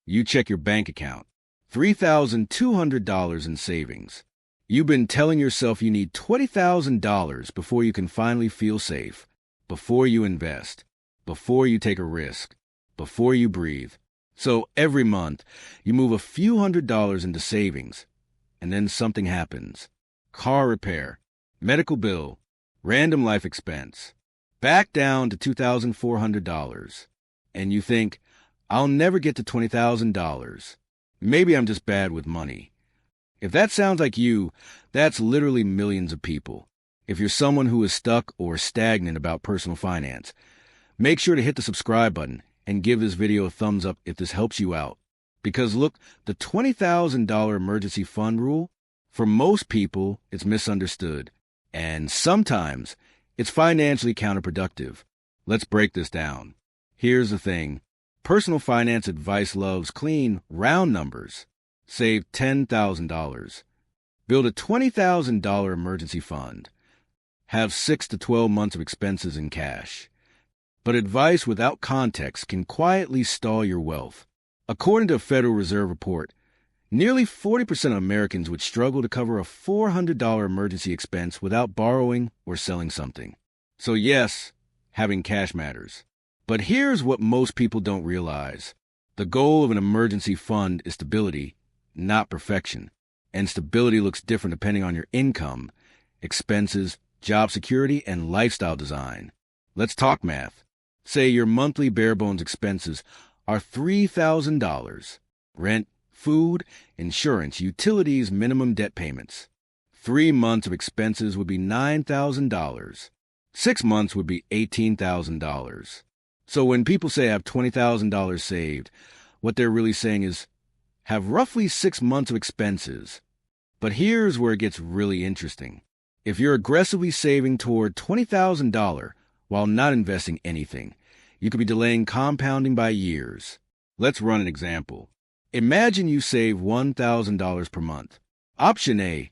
You check your bank account. $3,200 in savings. You've been telling yourself you need $20,000 before you can finally feel safe, before you invest, before you take a risk, before you breathe. So every month, you move a few $100s into savings, and then something happens. Car repair, medical bill, random life expense, back down to $2,400. And you think, I'll never get to $20,000. Maybe I'm just bad with money. If that sounds like you, that's literally millions of people. If you're someone who is stuck or stagnant about personal finance, make sure to hit the subscribe button and give this video a thumbs up if this helps you out. Because look, the $20,000 emergency fund rule, for most people, it's misunderstood. And sometimes, it's financially counterproductive. Let's break this down. Here's the thing. Personal finance advice loves clean, round numbers. Save $10,000. Build a $20,000 emergency fund. Have 6 to 12 months of expenses in cash. But advice without context can quietly stall your wealth. According to a Federal Reserve report, nearly 40% of Americans would struggle to cover a $400 emergency expense without borrowing or selling something. So yes, having cash matters. But here's what most people don't realize. The goal of an emergency fund is stability, not perfection. And stability looks different depending on your income, expenses, job security, and lifestyle design. Let's talk math. Say your monthly bare-bones expenses are $3,000. Rent, food, insurance, utilities, minimum debt payments. 3 months of expenses would be $9,000. 6 months would be $18,000. So when people say I have $20,000 saved, what they're really saying is have roughly 6 months of expenses. But here's where it gets really interesting. If you're aggressively saving toward $20,000 while not investing anything, you could be delaying compounding by years. Let's run an example. Imagine you save $1,000 per month. Option A,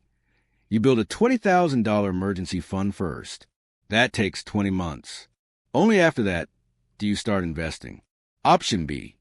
you build a $20,000 emergency fund first. That takes 20 months. Only after that do you start investing. Option B,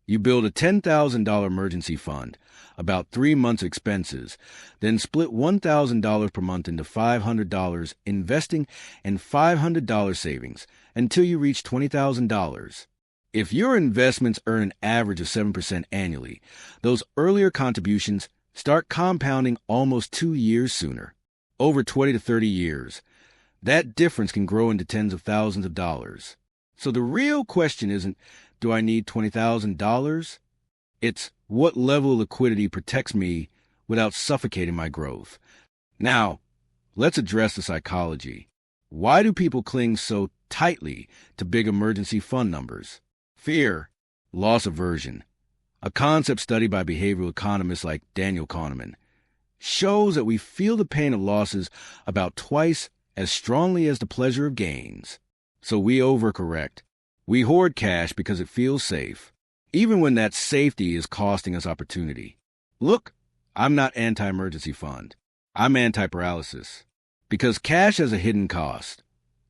you build a $10,000 emergency fund, about 3 months of expenses, then split $1,000 per month into $500 investing and $500 savings until you reach $20,000. If your investments earn an average of 7% annually, those earlier contributions start compounding almost 2 years sooner. Over 20 to 30 years, that difference can grow into tens of thousands of dollars. So the real question isn't, do I need $20,000? It's, what level of liquidity protects me without suffocating my growth? Now, let's address the psychology. Why do people cling so tightly to big emergency fund numbers? Fear, loss aversion, a concept studied by behavioral economists like Daniel Kahneman, shows that we feel the pain of losses about twice as strongly as the pleasure of gains. So we overcorrect. We hoard cash because it feels safe, even when that safety is costing us opportunity. Look, I'm not anti-emergency fund. I'm anti-paralysis. Because cash has a hidden cost.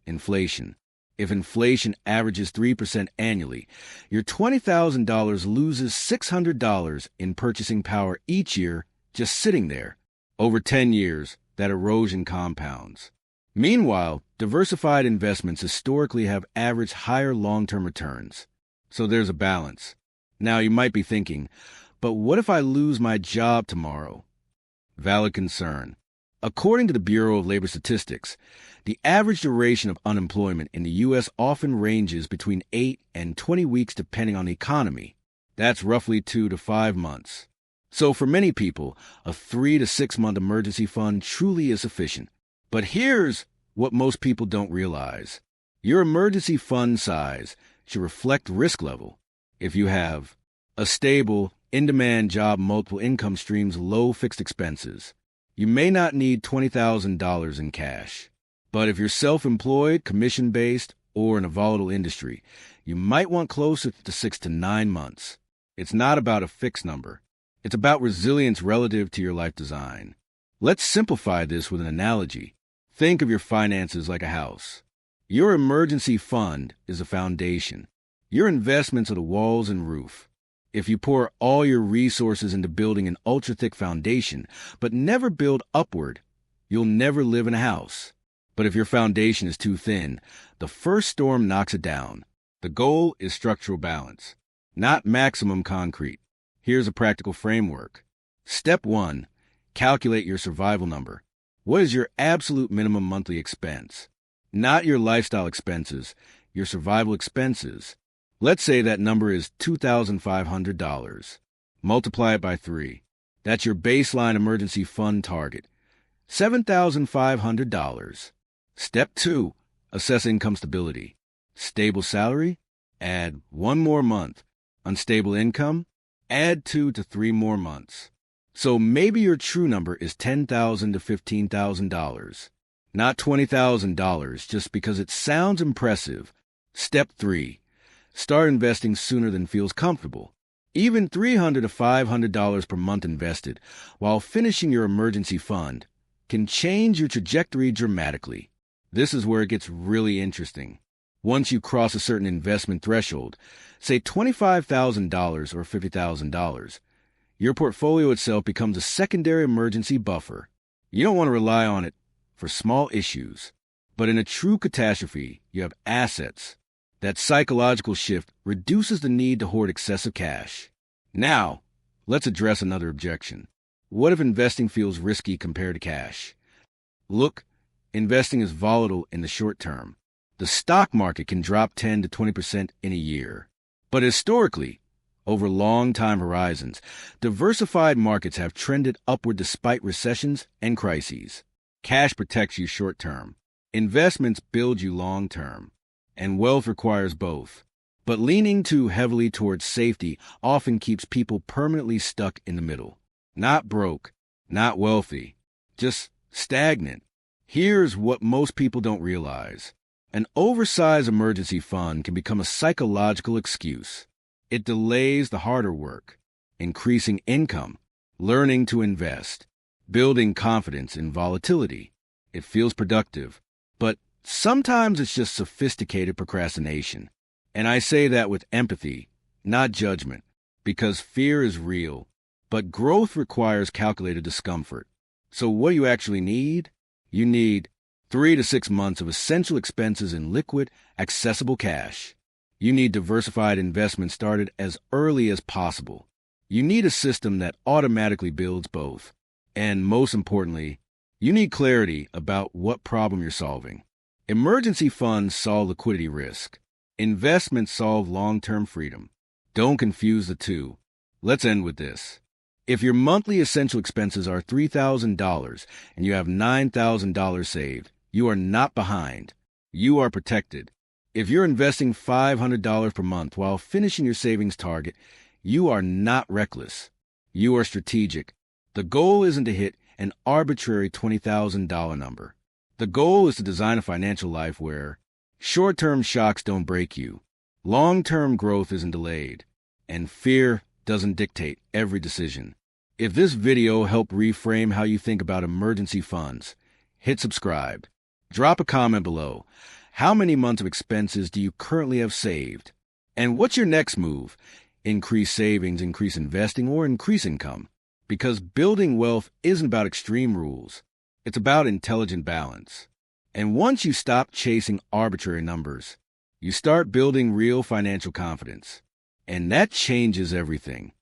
Inflation. If inflation averages 3% annually, your $20,000 loses $600 in purchasing power each year just sitting there. Over 10 years, that erosion compounds. Meanwhile, diversified investments historically have averaged higher long-term returns. So there's a balance. Now you might be thinking, but what if I lose my job tomorrow? Valid concern. According to the Bureau of Labor Statistics, the average duration of unemployment in the U.S. often ranges between 8 and 20 weeks depending on the economy. That's roughly 2 to 5 months. So for many people, a 3 to 6 month emergency fund truly is sufficient. But here's what most people don't realize. Your emergency fund size should reflect risk level. If you have a stable, in-demand job, multiple income streams, low fixed expenses, you may not need $20,000 in cash. But if you're self-employed, commission-based, or in a volatile industry, you might want closer to 6 to 9 months. It's not about a fixed number. It's about resilience relative to your life design. Let's simplify this with an analogy. Think of your finances like a house. Your emergency fund is a foundation. Your investments are the walls and roof. If you pour all your resources into building an ultra-thick foundation, but never build upward, you'll never live in a house. But if your foundation is too thin, the first storm knocks it down. The goal is structural balance, not maximum concrete. Here's a practical framework. Step 1. Calculate your survival number. What is your absolute minimum monthly expense? Not your lifestyle expenses, your survival expenses. Let's say that number is $2,500. Multiply it by 3. That's your baseline emergency fund target, $7,500. Step 2. Assess income stability. Stable salary? Add 1 more month. Unstable income? Add 2 to 3 more months. So maybe your true number is $10,000 to $15,000. Not $20,000 just because it sounds impressive. Step 3. Start investing sooner than feels comfortable. Even $300 to $500 per month invested while finishing your emergency fund can change your trajectory dramatically. This is where it gets really interesting. Once you cross a certain investment threshold, say $25,000 or $50,000, your portfolio itself becomes a secondary emergency buffer. You don't want to rely on it for small issues, but in a true catastrophe, you have assets. That psychological shift reduces the need to hoard excessive cash. Now, let's address another objection. What if investing feels risky compared to cash? Look, investing is volatile in the short term. The stock market can drop 10 to 20% in a year. But historically, over long time horizons, diversified markets have trended upward despite recessions and crises. Cash protects you short term. Investments build you long term. And wealth requires both. But leaning too heavily towards safety often keeps people permanently stuck in the middle. Not broke, not wealthy, just stagnant. Here's what most people don't realize. An oversized emergency fund can become a psychological excuse. It delays the harder work, increasing income, learning to invest, building confidence in volatility. It feels productive, but sometimes it's just sophisticated procrastination. And I say that with empathy, not judgment, because fear is real, but growth requires calculated discomfort. So what do you actually need? You need 3 to 6 months of essential expenses in liquid, accessible cash. You need diversified investments started as early as possible. You need a system that automatically builds both. And most importantly, you need clarity about what problem you're solving. Emergency funds solve liquidity risk. Investments solve long-term freedom. Don't confuse the two. Let's end with this. If your monthly essential expenses are $3,000 and you have $9,000 saved, you are not behind. You are protected. If you're investing $500 per month while finishing your savings target, you are not reckless. You are strategic. The goal isn't to hit an arbitrary $20,000 number. The goal is to design a financial life where short-term shocks don't break you, long-term growth isn't delayed, and fear doesn't dictate every decision. If this video helped reframe how you think about emergency funds, hit subscribe. Drop a comment below. How many months of expenses do you currently have saved? And what's your next move? Increase savings, increase investing, or increase income? Because building wealth isn't about extreme rules. It's about intelligent balance. And once you stop chasing arbitrary numbers, you start building real financial confidence. And that changes everything.